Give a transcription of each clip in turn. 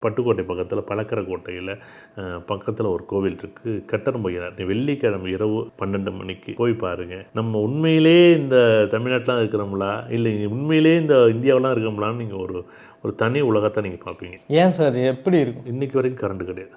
பட்டுக்கோட்டை பக்கத்தில் பழக்கரை கோட்டையில் பக்கத்தில் ஒரு கோவில் இருக்குது, கட்டரம்பையனார். நீ வெள்ளிக்கிழமை இரவு 12 மணிக்கு போய் பாருங்கள். நம்ம உண்மையிலே இந்த தமிழ்நாட்டிலாம் இருக்கிறோம்களா இல்லை உண்மையிலே இந்த இந்தியாவெலாம் இருக்கோம்லான்னு நீங்கள் ஒரு தனி உலகத்தை நீங்கள் பார்ப்பீங்க. ஏன் சார் எப்படி இருக்கும்? இன்றைக்கி வரைக்கும் கரண்ட் கிடையாது,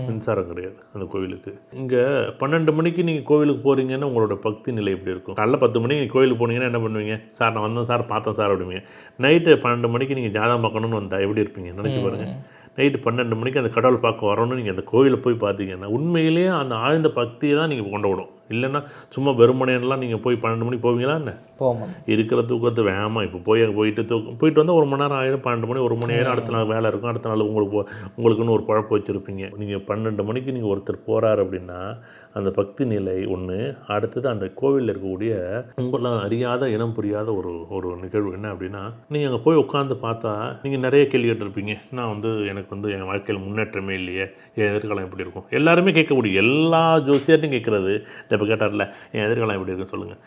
மின்சாரம் கிடையாது அந்த கோவிலுக்கு. இங்கே 12 மணிக்கு நீங்கள் கோவிலுக்கு போகிறீங்கன்னா உங்களோட பக்தி நிலை எப்படி இருக்கும்? காலைல 10 மணிக்கு நீங்கள் கோவிலுக்கு போனீங்கன்னா என்ன பண்ணுவீங்க? சார் நான் வந்தேன் சார், பார்த்தேன் சார் அப்படிங்க. நைட்டு 12 மணிக்கு நீங்கள் ஜாதகம் பார்க்கணுன்னு வந்தால் எப்படி இருப்பீங்க? நினச்சி பாருங்கள். நைட்டு 12 மணிக்கு அந்த கடவுள் பார்க்க வரணும்னு நீங்கள் அந்த கோவிலை போய் பார்த்தீங்கன்னா உண்மையிலேயே அந்த ஆழ்ந்த பக்தியை தான் நீங்கள் கொண்டு விடும். இல்லைன்னா சும்மா வெறுமனையெல்லாம் நீங்கள் போய் 12 மணிக்கு போவீங்களா என்ன? போவோம். இருக்கிற தூக்கத்தை வேகமாக இப்போ போயிட்டு வந்தால் 1 மணி நேரம் ஆயிடும், 12 மணி 1 மணி ஆயிரம். அடுத்த நாள் வேலை இருக்கும், அடுத்த நாள் உங்களுக்குன்னு ஒரு பழப்பு வச்சுருப்பீங்க. நீங்கள் 12 மணிக்கு நீங்கள் ஒருத்தர் போகிறார் அப்படின்னா அந்த பக்தி நிலை ஒன்று. அடுத்தது அந்த கோவிலில் இருக்கக்கூடிய உங்களாம் அறியாத இனம் புரியாத ஒரு நிகழ்வு என்ன அப்படின்னா, நீங்கள் அங்கே போய் உட்காந்து பார்த்தா நீங்கள் நிறைய கேள்வி கேட்டிருப்பீங்க. நான் எனக்கு என் வாழ்க்கையில் முன்னேற்றமே இல்லையே, என் எதிர்காலம் எப்படி இருக்கும்? எல்லாருமே கேட்கக்கூடிய எல்லா ஜோசியர்ட்டையும் கேட்குறது இப்போ கேட்டார்ல, என் எதிர்காலம் எப்படி இருக்குன்னு சொல்லுங்கள்.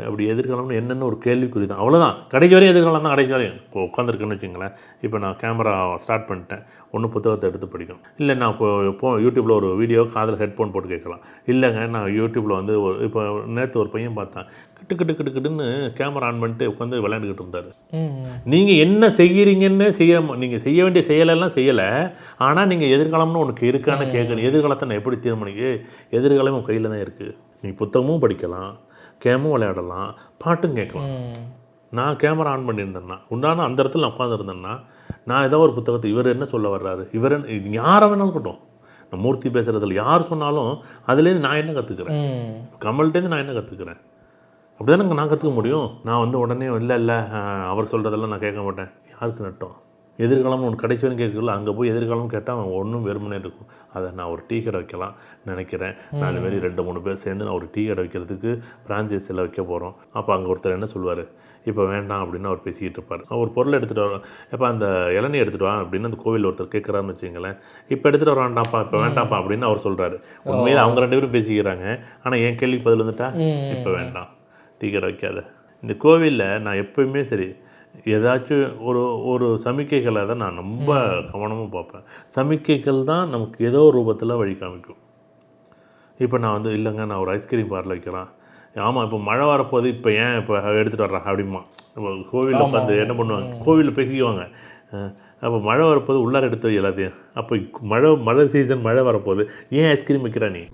அப்படி எதிர்காலம்னு என்னென்ன ஒரு கேள்விக்குறி தான், அவ்வளோதான். கடைசி வரையும் எதிர்காலம் தான். கடைசி வரையும் இப்போ உட்காந்துருக்குன்னு வச்சுங்களேன். இப்போ நான் கேமரா ஸ்டார்ட் பண்ணிட்டேன், ஒன்று புத்தகத்தை எடுத்து படிக்கணும். இல்லை நான் இப்போ யூடியூப்பில் ஒரு வீடியோ காதில் ஹெட்ஃபோன் போட்டு கேட்கலாம். இல்லைங்க நான் யூடியூப்பில் வந்து இப்போ நேற்று ஒரு பையன் பார்த்தேன், கிட்டுன்னு கேமரா ஆன் பண்ணிட்டு உட்காந்து விளையாண்டுக்கிட்டு இருந்தார். நீங்கள் என்ன செய்கிறீங்கன்னு நீங்கள் செய்ய வேண்டிய செயலெல்லாம் செய்யலை. ஆனால் நீங்கள் எதிர்காலம்னு உனக்கு இருக்கான்னு கேட்கணும். எதிர்காலத்தை நான் எப்படி தீர்மானிக்க? எதிர்காலமும் கையில் தான் இருக்குது. நீ புத்தகமும் படிக்கலாம், கேமும் விளையாடலாம், பாட்டும் கேட்கலாம். நான் கேமரா ஆன் பண்ணியிருந்தேன்னா உண்டான அந்த இடத்துல நான் உட்காந்துருந்தேன்னா நான் ஏதோ ஒரு புத்தகத்தை இவர் என்ன சொல்ல வர்றாரு, இவர் யாரை வேணாலும் இருக்கட்டும், நான் மூர்த்தி பேசுகிறதில்ல, யார் சொன்னாலும் அதுலேருந்து நான் என்ன கற்றுக்கிறேன், கமல்கிட்டேருந்து நான் என்ன கற்றுக்கிறேன்? அப்படி தானே நான் கற்றுக்க முடியும். நான் உடனே இல்லை அவர் சொல்கிறதெல்லாம் நான் கேட்க மாட்டேன். யாருக்கு நட்டோம்? எதிர்காலம் ஒன்று கடைசி வரைக்கும் கேட்கல. அங்கே போய் எதிர்காலம் கேட்டால் அவன் ஒன்றும் வெறுமனே இருக்கும். அதை நான் ஒரு டீ கடை வைக்கலாம் நினைக்கிறேன். 4 பேர் 2-3 பேர் சேர்ந்து நான் ஒரு டீ கடை வைக்கிறதுக்கு ஃப்ரான்ச்சைஸில் வைக்க போகிறோம். அப்போ அங்கே ஒருத்தர் என்ன சொல்லுவார், இப்போ வேண்டாம் அப்படின்னு அவர் பேசிக்கிட்டு இருப்பார். ஒரு பொருளை எடுத்துகிட்டு வரோம், எப்போ அந்த இளநீ எடுத்துகிட்டு வா அப்படின்னு அந்த கோவில் ஒருத்தர் கேட்குறாருன்னு வச்சுங்களேன். இப்போ எடுத்துகிட்டு வர வேண்டாம்ப்பா, இப்போ வேண்டாம்ப்பா அப்படின்னு அவர் சொல்கிறாரு. உண்மையில் அவங்க 2 பேரும் பேசிக்கிறாங்க. ஆனால் என் கேள்விக்கு பதில் வந்துட்டா இப்போ வேண்டாம், டீ கடை வைக்காத. இந்த கோவிலில் நான் எப்போயுமே சரி ஏதாச்சும் ஒரு சமிக்கைகளை தான் நான் ரொம்ப கவனமாக பார்ப்பேன். சமிக்கைகள் தான் நமக்கு ஏதோ ஒரு ரூபத்தில் வழி காமிக்கும். இப்போ நான் இல்லைங்க நான் ஒரு ஐஸ்கிரீம் பார்ல வைக்கலாம். ஆமாம் இப்போ மழை வரப்போது, இப்போ ஏன் இப்போ எடுத்துகிட்டு வர்றேன் அப்படிமா. இப்போ கோவிலில் உட்காந்து என்ன பண்ணுவாங்க, கோவிலில் பேசிக்குவாங்க. அப்போ மழை வரப்போது உள்ளார எடுத்து வை எல்லாத்தையும். அப்போ மழை சீசன், மழை வரப்போகுது, ஏன் ஐஸ்கிரீம் வைக்கிறா நீ?